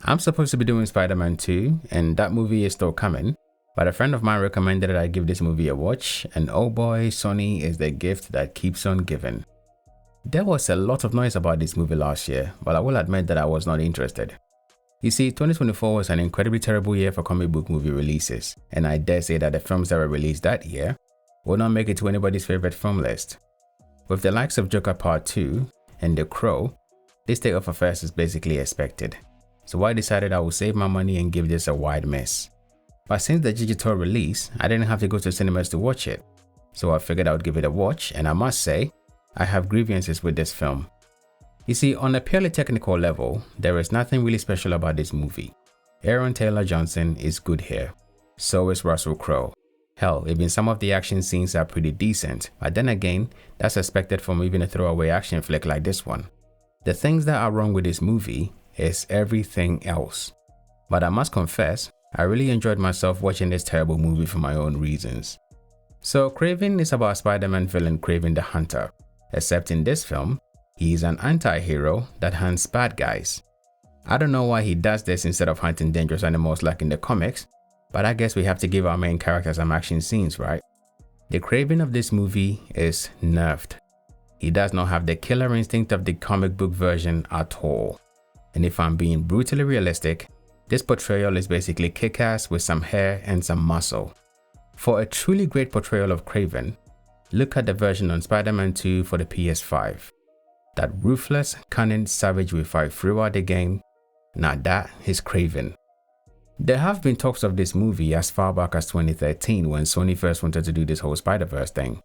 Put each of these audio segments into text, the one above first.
I'm supposed to be doing Spider-Man 2, and that movie is still coming, but a friend of mine recommended that I give this movie a watch, and oh boy, Sony is the gift that keeps on giving. There was a lot of noise about this movie last year, but I will admit that I was not interested. You see, 2024 was an incredibly terrible year for comic book movie releases, and I dare say that the films that were released that year will not make it to anybody's favorite film list. With the likes of Joker Part 2 and The Crow, this state of affairs is basically expected. So I decided I would save my money and give this a wide miss. But since the digital release, I didn't have to go to cinemas to watch it. So I figured I would give it a watch, and I must say, I have grievances with this film. You see, on a purely technical level, there is nothing really special about this movie. Aaron Taylor Johnson is good here. So is Russell Crowe. Hell, even some of the action scenes are pretty decent, but then again, that's expected from even a throwaway action flick like this one. The things that are wrong with this movie is everything else. But I must confess, I really enjoyed myself watching this terrible movie for my own reasons. So Kraven is about Spider-Man villain Kraven the Hunter, except in this film, he is an anti-hero that hunts bad guys. I don't know why he does this instead of hunting dangerous animals like in the comics, but I guess we have to give our main character some action scenes, right? The Kraven of this movie is nerfed. He does not have the killer instinct of the comic book version at all. And if I'm being brutally realistic, this portrayal is basically kick-ass with some hair and some muscle. For a truly great portrayal of Kraven, look at the version on Spider-Man 2 for the PS5. That ruthless, cunning savage we fight throughout the game, now that is Kraven. There have been talks of this movie as far back as 2013 when Sony first wanted to do this whole Spider-Verse thing.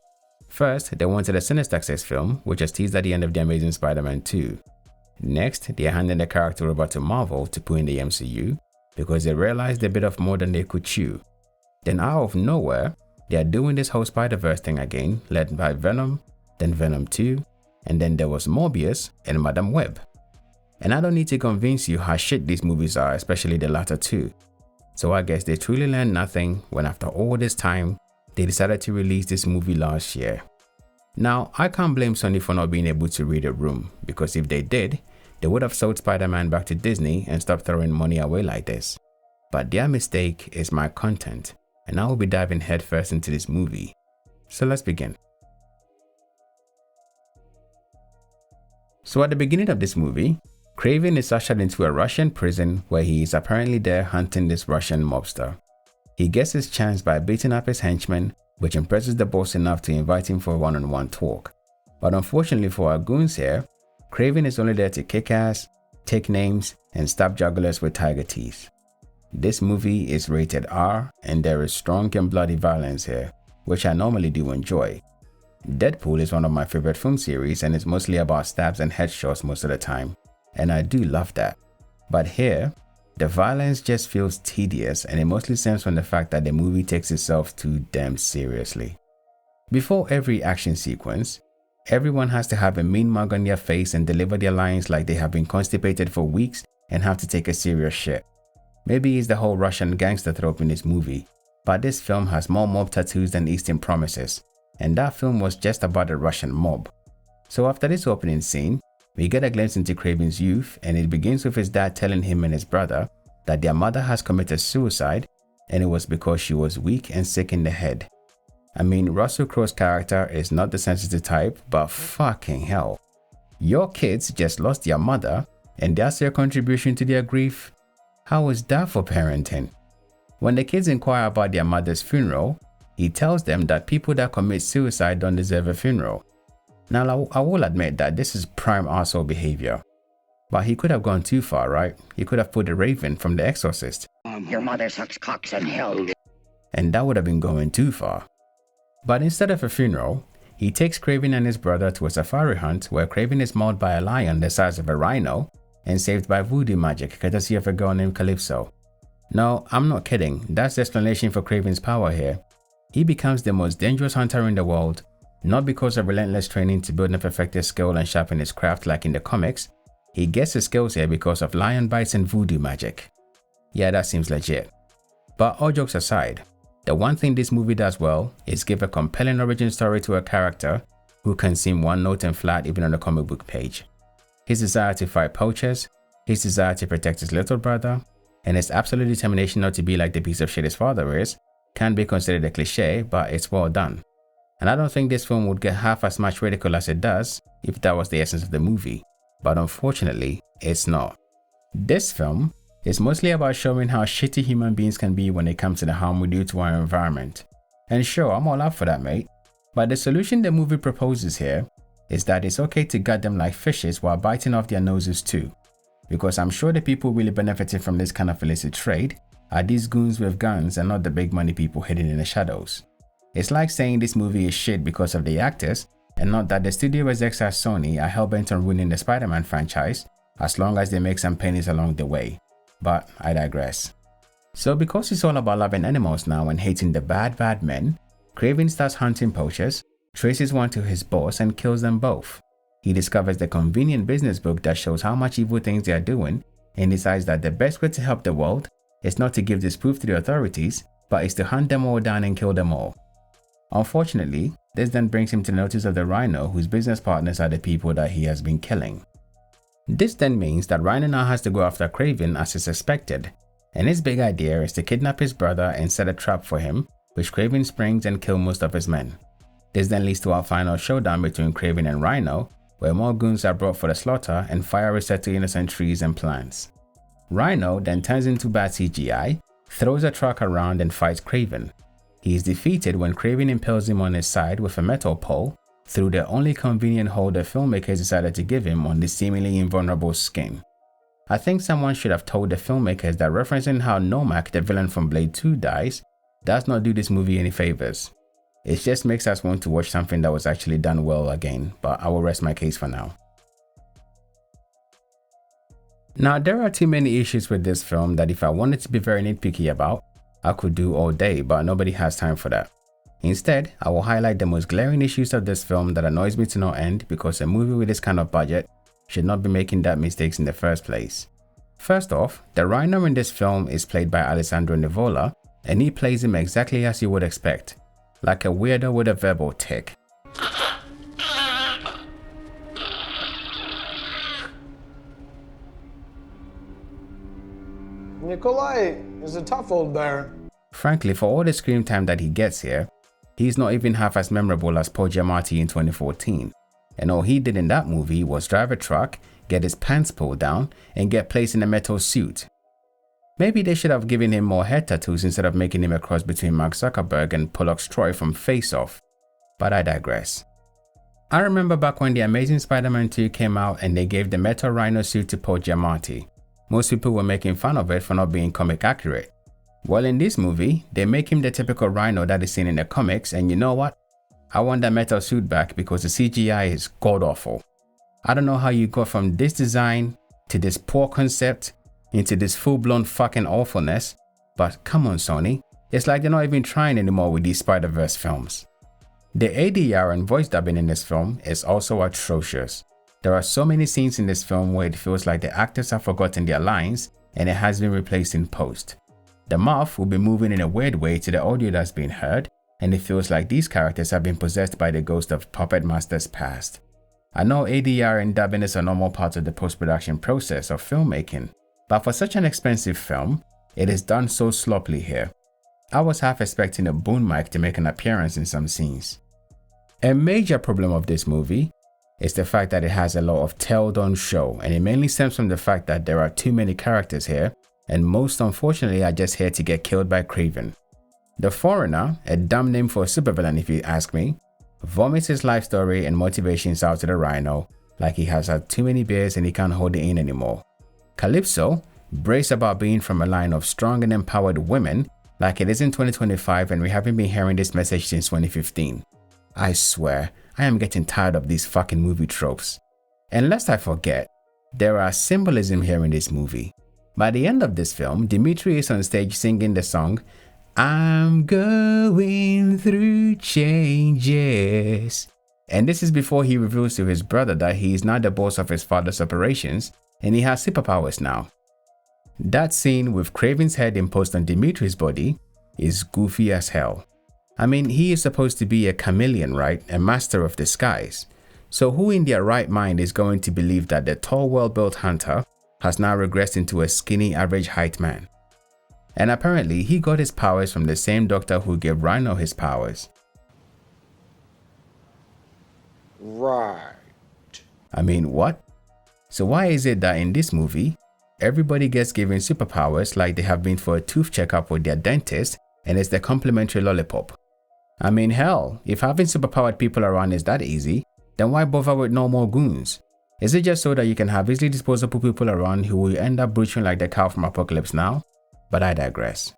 First, they wanted a Sinister Six film, which was teased at the end of The Amazing Spider-Man 2. Next, they handed the character over to Marvel to put in the MCU because they realized a bit of more than they could chew. Then out of nowhere, they are doing this whole Spider-Verse thing again, led by Venom, then Venom 2, and then there was Morbius and Madam Web. And I don't need to convince you how shit these movies are, especially the latter two. So I guess they truly learned nothing when after all this time, they decided to release this movie last year. Now, I can't blame Sony for not being able to read a room, because if they did, they would have sold Spider-Man back to Disney and stopped throwing money away like this. But their mistake is my content, and I will be diving headfirst into this movie. So let's begin. So at the beginning of this movie, Kraven is ushered into a Russian prison where he is apparently there hunting this Russian mobster. He gets his chance by beating up his henchmen, which impresses the boss enough to invite him for a one-on-one talk. But unfortunately for our goons here, Kraven is only there to kick ass, take names, and stab jugglers with tiger teeth. This movie is rated R, and there is strong and bloody violence here, which I normally do enjoy. Deadpool is one of my favorite film series and it's mostly about stabs and headshots most of the time, and I do love that. But here, the violence just feels tedious, and it mostly stems from the fact that the movie takes itself too damn seriously. Before every action sequence, everyone has to have a mean mug on their face and deliver their lines like they have been constipated for weeks and have to take a serious shit. Maybe it's the whole Russian gangster trope in this movie, but this film has more mob tattoos than Eastern Promises, and that film was just about the Russian mob. So after this opening scene, we get a glimpse into Kraven's youth, and it begins with his dad telling him and his brother that their mother has committed suicide, and it was because she was weak and sick in the head. I mean, Russell Crowe's character is not the sensitive type, but fucking hell. Your kids just lost their mother, and that's your contribution to their grief? How is that for parenting? When the kids inquire about their mother's funeral, he tells them that people that commit suicide don't deserve a funeral. Now, I will admit that this is prime arsehole behavior. But he could have gone too far, right? He could have put the Raven from The Exorcist. Your mother sucks cocks in hell. And that would have been going too far. But instead of a funeral, he takes Kraven and his brother to a safari hunt where Kraven is mauled by a lion the size of a rhino and saved by voodoo magic courtesy of a girl named Calypso. No, I'm not kidding, that's the explanation for Kraven's power here. He becomes the most dangerous hunter in the world, not because of relentless training to build and perfect his skill and sharpen his craft like in the comics. He gets his skills here because of lion bites and voodoo magic. Yeah, that seems legit. But all jokes aside, the one thing this movie does well is give a compelling origin story to a character who can seem one note and flat even on the comic book page. His desire to fight poachers, his desire to protect his little brother, and his absolute determination not to be like the piece of shit his father is, can be considered a cliche, but it's well done. And I don't think this film would get half as much ridicule as it does if that was the essence of the movie, but unfortunately, it's not. This film is mostly about showing how shitty human beings can be when it comes to the harm we do to our environment. And sure, I'm all up for that, mate. But the solution the movie proposes here is that it's okay to gut them like fishes while biting off their noses too. Because I'm sure the people really benefiting from this kind of illicit trade are these goons with guns and not the big money people hidden in the shadows. It's like saying this movie is shit because of the actors and not that the studio execs at Sony are hellbent on ruining the Spider-Man franchise as long as they make some pennies along the way. But I digress. So because it's all about loving animals now and hating the bad men, Kraven starts hunting poachers, traces one to his boss and kills them both. He discovers the convenient business book that shows how much evil things they are doing and decides that the best way to help the world is not to give this proof to the authorities, but is to hunt them all down and kill them all. Unfortunately, this then brings him to the notice of the Rhino, whose business partners are the people that he has been killing. This then means that Rhino now has to go after Kraven as is expected, and his big idea is to kidnap his brother and set a trap for him, which Kraven springs and kills most of his men. This then leads to our final showdown between Kraven and Rhino, where more goons are brought for the slaughter and fire is set to innocent trees and plants. Rhino then turns into bad CGI, throws a truck around and fights Kraven. He is defeated when Kraven impales him on his side with a metal pole through the only convenient hole the filmmakers decided to give him on the seemingly invulnerable skin. I think someone should have told the filmmakers that referencing how Nomak, the villain from Blade 2, dies does not do this movie any favors. It just makes us want to watch something that was actually done well again, but I will rest my case for now. Now, there are too many issues with this film that if I wanted to be very nitpicky about, I could do all day, but nobody has time for that. Instead, I will highlight the most glaring issues of this film that annoys me to no end because a movie with this kind of budget should not be making that mistakes in the first place. First off, the Rhino in this film is played by Alessandro Nivola, and he plays him exactly as you would expect, like a weirdo with a verbal tick. Nikolai is a tough old bear. Frankly, for all the screen time that he gets here, he's not even half as memorable as Paul Giamatti in 2014. And all he did in that movie was drive a truck, get his pants pulled down, and get placed in a metal suit. Maybe they should have given him more head tattoos instead of making him a cross between Mark Zuckerberg and Pollock's Troy from Face Off. But I digress. I remember back when The Amazing Spider-Man 2 came out and they gave the metal rhino suit to Paul Giamatti. Most people were making fun of it for not being comic accurate. Well, in this movie, they make him the typical rhino that is seen in the comics, and you know what? I want that metal suit back because the CGI is god-awful. I don't know how you got from this design to this poor concept into this full-blown fucking awfulness, but come on Sony, it's like they're not even trying anymore with these Spider-Verse films. The ADR and voice dubbing in this film is also atrocious. There are so many scenes in this film where it feels like the actors have forgotten their lines and it has been replaced in post. The mouth will be moving in a weird way to the audio that's being heard, and it feels like these characters have been possessed by the ghost of puppet masters past. I know ADR and dubbing is a normal part of the post-production process of filmmaking, but for such an expensive film, it is done so sloppily here. I was half expecting a boom mic to make an appearance in some scenes. A major problem of this movie is the fact that it has a lot of tell-done show, and it mainly stems from the fact that there are too many characters here, and most unfortunately are just here to get killed by Kraven. The Foreigner, a dumb name for a supervillain if you ask me, vomits his life story and motivations out to the Rhino like he has had too many beers and he can't hold it in anymore. Calypso braves about being from a line of strong and empowered women like it is in 2025 and we haven't been hearing this message since 2015. I swear, I am getting tired of these fucking movie tropes. And lest I forget, there are symbolism here in this movie. By the end of this film, Dimitri is on stage singing the song, "I'm going through changes." And this is before he reveals to his brother that he is now the boss of his father's operations and he has superpowers now. That scene with Kraven's head imposed on Dimitri's body is goofy as hell. I mean, he is supposed to be a chameleon, right? A master of disguise. So who in their right mind is going to believe that the tall, well-built hunter has now regressed into a skinny average height man. And apparently he got his powers from the same doctor who gave Rhino his powers. Right. I mean, what? So why is it that in this movie, everybody gets given superpowers like they have been for a tooth checkup with their dentist and it's the complimentary lollipop? I mean, hell, if having superpowered people around is that easy, then why bother with normal goons? Is it just so that you can have easily disposable people around who will end up butchering like the cow from Apocalypse Now? But I digress.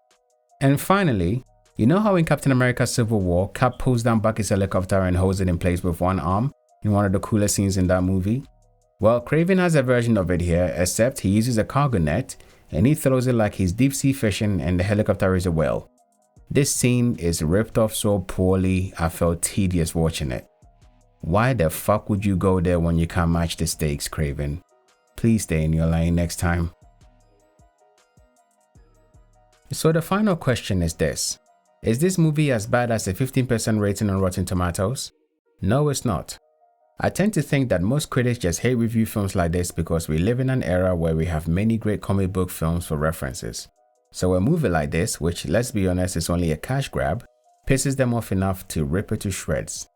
And finally, you know how in Captain America Civil War, Cap pulls down Bucky's helicopter and holds it in place with one arm in one of the coolest scenes in that movie? Well, Kraven has a version of it here, except he uses a cargo net and he throws it like he's deep sea fishing and the helicopter is a whale. This scene is ripped off so poorly I felt tedious watching it. Why the fuck would you go there when you can't match the stakes, Kraven? Please stay in your lane next time. So the final question is this. Is this movie as bad as a 15% rating on Rotten Tomatoes? No, it's not. I tend to think that most critics just hate review films like this because we live in an era where we have many great comic book films for references. So a movie like this, which let's be honest is only a cash grab, pisses them off enough to rip it to shreds.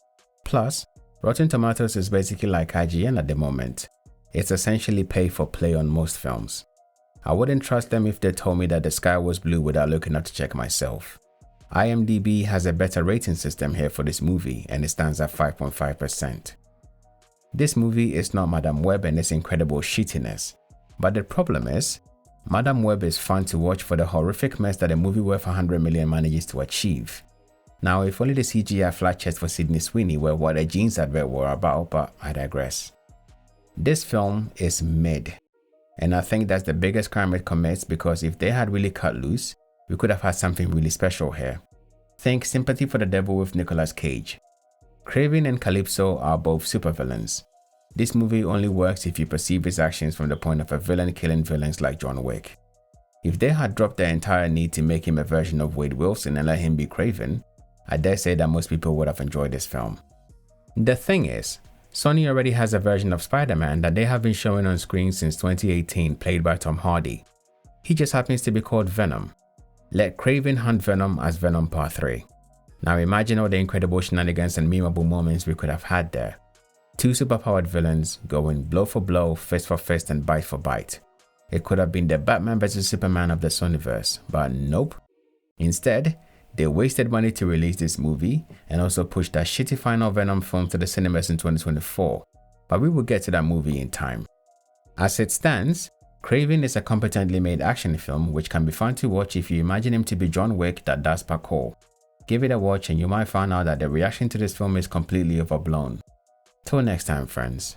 Plus, Rotten Tomatoes is basically like IGN at the moment. It's essentially pay for play on most films. I wouldn't trust them if they told me that the sky was blue without looking up to check myself. IMDb has a better rating system here for this movie and it stands at 5.5%. This movie is not Madame Web and its incredible shittiness, but the problem is, Madame Web is fun to watch for the horrific mess that a movie worth 100 million manages to achieve. Now, if only the CGI flat chest for Sydney Sweeney were what a jeans advert were about, but I digress. This film is mid, and I think that's the biggest crime it commits because if they had really cut loose, we could have had something really special here. Think Sympathy for the Devil with Nicolas Cage. Kraven and Calypso are both supervillains. This movie only works if you perceive his actions from the point of a villain killing villains like John Wick. If they had dropped the entire need to make him a version of Wade Wilson and let him be Kraven, I dare say that most people would have enjoyed this film. The thing is, Sony already has a version of Spider-Man that they have been showing on screen since 2018 played by Tom Hardy. He just happens to be called Venom. Let Kraven hunt Venom as Venom Part 3. Now imagine all the incredible shenanigans and memeable moments we could have had there. Two superpowered villains going blow for blow, fist for fist and bite for bite. It could have been the Batman vs Superman of the Sonyverse, but nope. Instead, they wasted money to release this movie and also pushed that shitty final Venom film to the cinemas in 2024, but we will get to that movie in time. As it stands, Kraven is a competently made action film which can be fun to watch if you imagine him to be John Wick that does parkour. Give it a watch and you might find out that the reaction to this film is completely overblown. Till next time, friends.